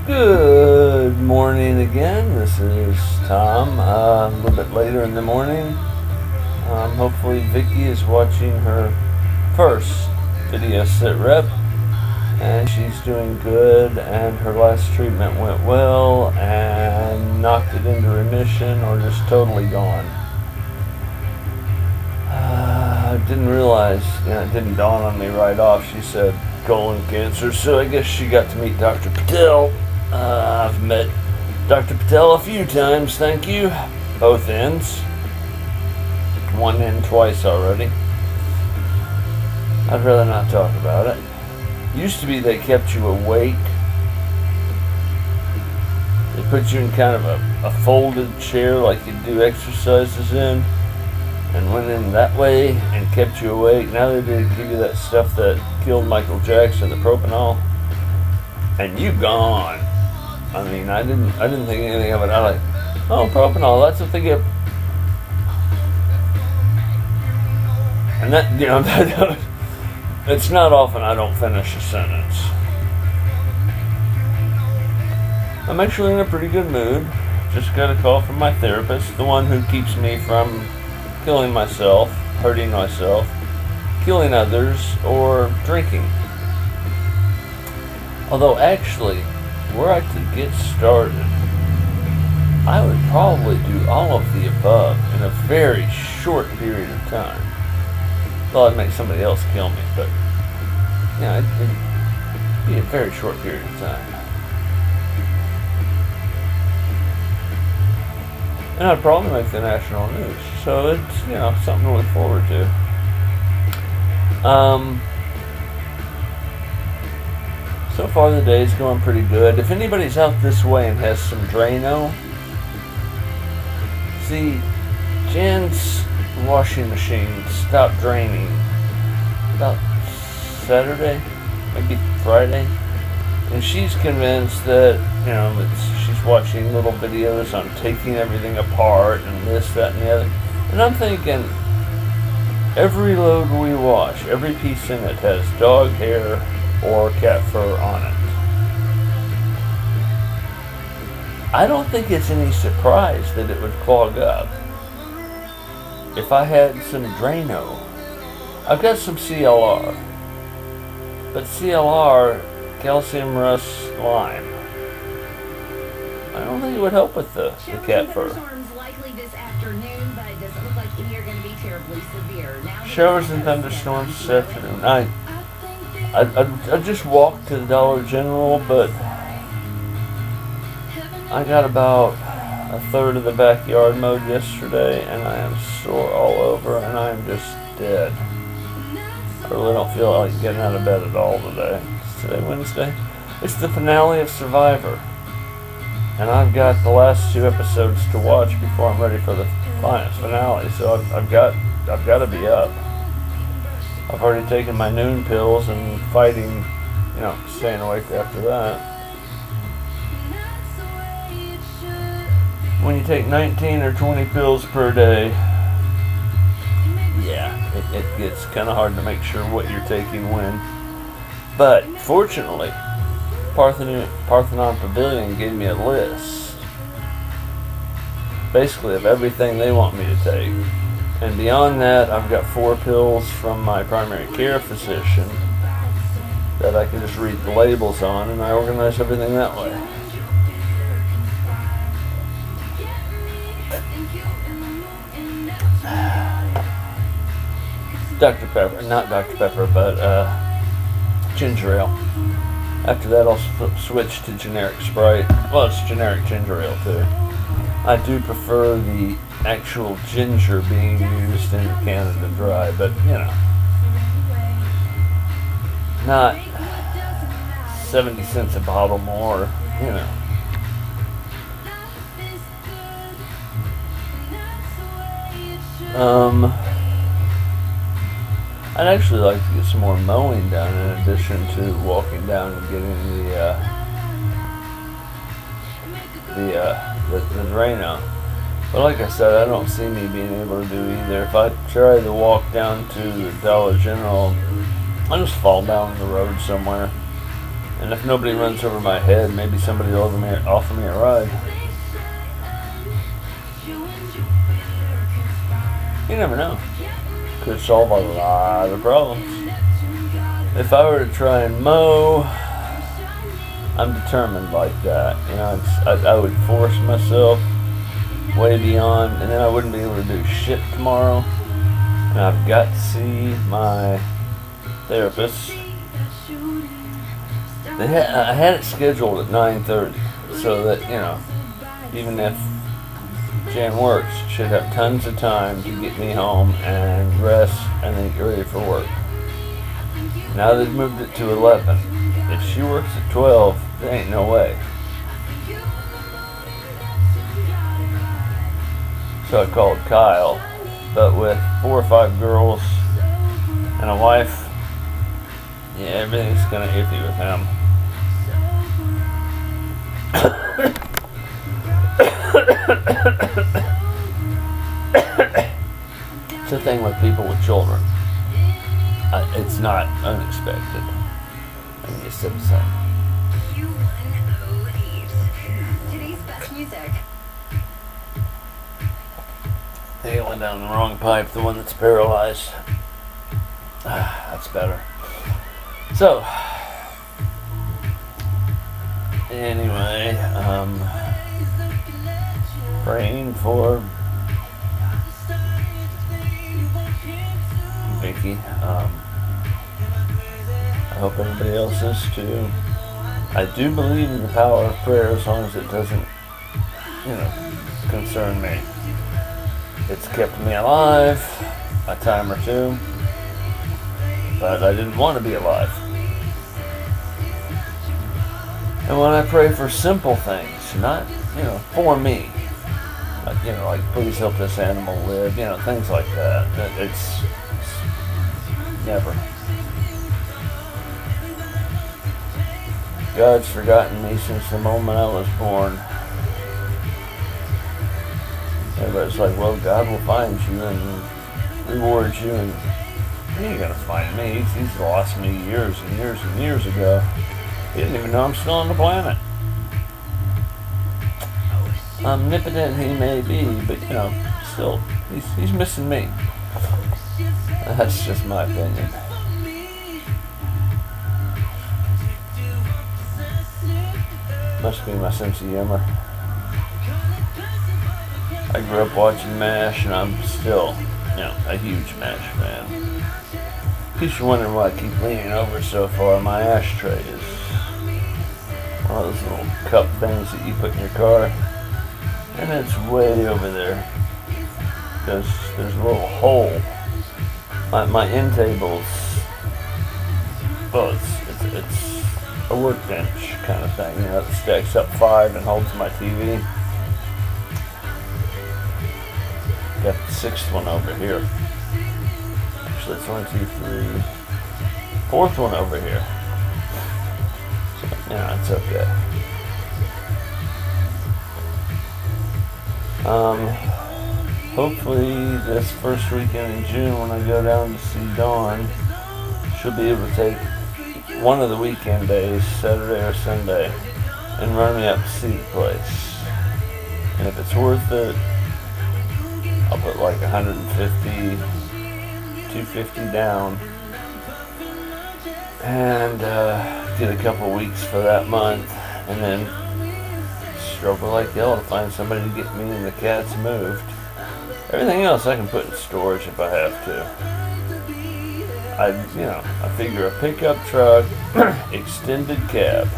Good morning again. This is Tom. A little bit later in the morning. Hopefully, Vicky is watching her first video sit rep, and she's doing good. And her last treatment went well and knocked it into remission or just totally gone. I didn't realize, it didn't dawn on me right off. She said colon cancer, so I guess she got to meet Dr. Patel. I've met Dr. Patel a few times, thank you. Both ends. One end twice already. I'd rather not talk about it. Used to be they kept you awake. They put you in kind of a folded chair like you do exercises in, and went in that way and kept you awake. Now they did give you that stuff that killed Michael Jackson, the propanol, and you gone. I mean, I didn't think anything of it. I like, oh, propanol, that's what they get. And that, it's not often I don't finish a sentence. I'm actually in a pretty good mood. Just got a call from my therapist, the one who keeps me from killing myself, hurting myself, killing others, or drinking. Although actually, were I to get started, I would probably do all of the above in a very short period of time. Well, I'd make somebody else kill me, but it'd be a very short period of time. And I'd probably make the national news, so it's something to look forward to. So far the day's going pretty good. If anybody's out this way and has some Drano, see, Jen's washing machine stopped draining about Saturday, maybe Friday, and she's convinced that she's watching little videos on taking everything apart and this, that, and the other. And I'm thinking, every load we wash, every piece in it has dog hair or cat fur on it. I don't think it's any surprise that it would clog up. If I had some Drano, I've got some CLR, but CLR, calcium rust lime, I don't think it would help with the cat fur. Showers and thunderstorms this afternoon. I just walked to the Dollar General, but I got about a third of the backyard mowed yesterday, and I am sore all over, and I am just dead. I really don't feel like getting out of bed at all today. Is today Wednesday? It's the finale of Survivor, and I've got the last 2 episodes to watch before I'm ready for the finale. So I've got to be up. I've already taken my noon pills and fighting, staying awake after that. When you take 19 or 20 pills per day, it gets kind of hard to make sure what you're taking when. But fortunately, Parthenon Pavilion gave me a list, basically of everything they want me to take. And beyond that, I've got 4 pills from my primary care physician that I can just read the labels on, and I organize everything that way. Not Dr. Pepper, but ginger ale. After that, I'll switch to generic Sprite. Well, it's generic ginger ale too. I do prefer the actual ginger being used in Canada Dry, but not 70 cents a bottle more, I'd actually like to get some more mowing done in addition to walking down and getting the Drano. But like I said, I don't see me being able to do either. If I try to walk down to Dollar General, I'll just fall down the road somewhere And if nobody runs over my head, maybe somebody will offer me a ride. You never know. Could solve a lot of problems. If I were to try and mow, I'm determined like that. You know, I would force myself way beyond, and then I wouldn't be able to do shit tomorrow. And I've got to see my therapist. I had it scheduled at 9:30, so that, you know, even if Jan works, should have tons of time to get me home and rest and then get ready for work. Now they've moved it to 11. If she works at 12, there ain't no way. So I called Kyle, but with 4 or 5 girls and a wife, yeah, everything's gonna iffy with him. It's the thing with people with children. It's not unexpected. I can just sip some. Today's best music. I think I went down the wrong pipe, the one that's paralyzed. That's better. So, anyway, praying for Vicky. I hope everybody else is too. I do believe in the power of prayer as long as it doesn't, concern me. It's kept me alive a time or two, but I didn't want to be alive. And when I pray for simple things, not, for me, like please help this animal live, things like that, it's never. God's forgotten me since the moment I was born. Everybody's like, well, God will find you and reward you, and he ain't gonna find me. He's lost me years and years and years ago. He didn't even know I'm still on the planet. Omnipotent he may be, but still, he's missing me. That's just my opinion. Must be my sense of humor. I grew up watching MASH, and I'm still, a huge MASH fan. In case you're wondering why I keep leaning over so far, my ashtray is one of those little cup things that you put in your car, and it's way over there because there's a little hole. My end table's, well, it's a workbench kind of thing, that stacks up 5 and holds my TV. Got the 6th one over here. Actually, it's 1, 2, 3, 4th one over here. So, it's okay. Hopefully this first weekend in June when I go down to see Dawn, she'll be able to take one of the weekend days, Saturday or Sunday, and run me up to see the place. And if it's worth it, I'll put like 150, 250 down, and get a couple weeks for that month, and then struggle like hell to find somebody to get me and the cats moved. Everything else I can put in storage if I have to. I figure a pickup truck, extended cab,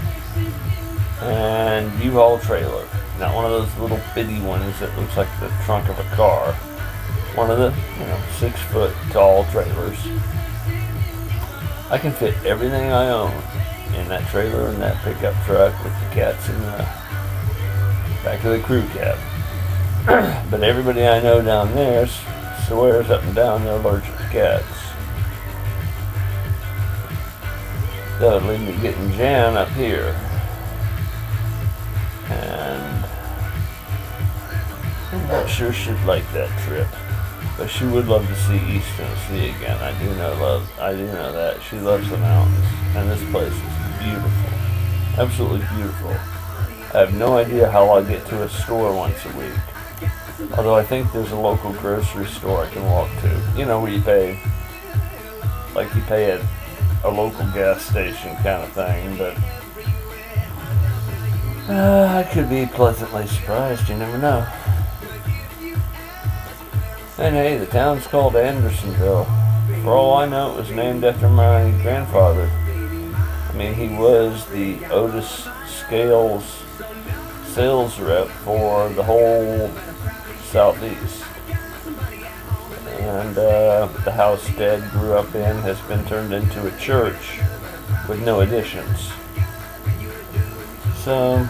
and U-Haul trailer. Not one of those little bitty ones that looks like the trunk of a car. One of the, 6-foot tall trailers. I can fit everything I own in that trailer and that pickup truck with the cats in the back of the crew cab. But everybody I know down there swears up and down they're allergic to cats. That would leave me getting Jan up here. And I'm not sure she'd like that trip. But she would love to see East Tennessee again. I do know that. She loves the mountains. And this place is beautiful. Absolutely beautiful. I have no idea how I get to a store once a week. Although I think there's a local grocery store I can walk to. You know, where you pay, like you pay at a local gas station kind of thing, but I could be pleasantly surprised, you never know. And hey, the town's called Andersonville. For all I know, it was named after my grandfather. I mean, he was the Otis Scales sales rep for the whole Southeast. And the house Dad grew up in has been turned into a church with no additions. So,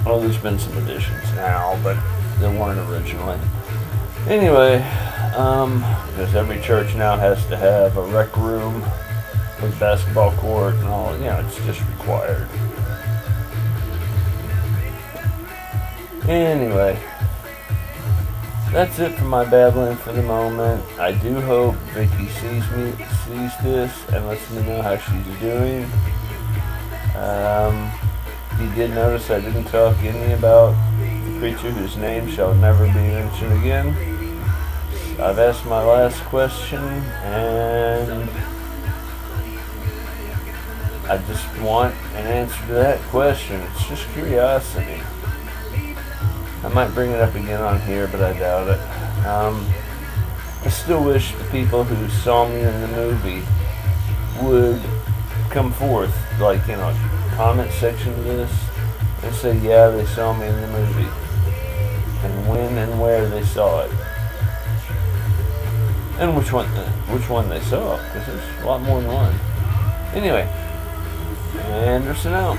well, there's been some additions now, but there weren't originally. Anyway, because every church now has to have a rec room with basketball court and all, it's just required. Anyway, that's it for my babbling for the moment. I do hope Vicky sees this and lets me know how she's doing. You did notice I didn't talk any about the creature whose name shall never be mentioned again. I've asked my last question, and I just want an answer to that question. It's just curiosity. I might bring it up again on here, but I doubt it. I still wish the people who saw me in the movie would come forth, like in a comment section of this, and say, yeah, they saw me in the movie, and when and where they saw it, and which one they saw, because there's a lot more than one. Anyway, Anderson out.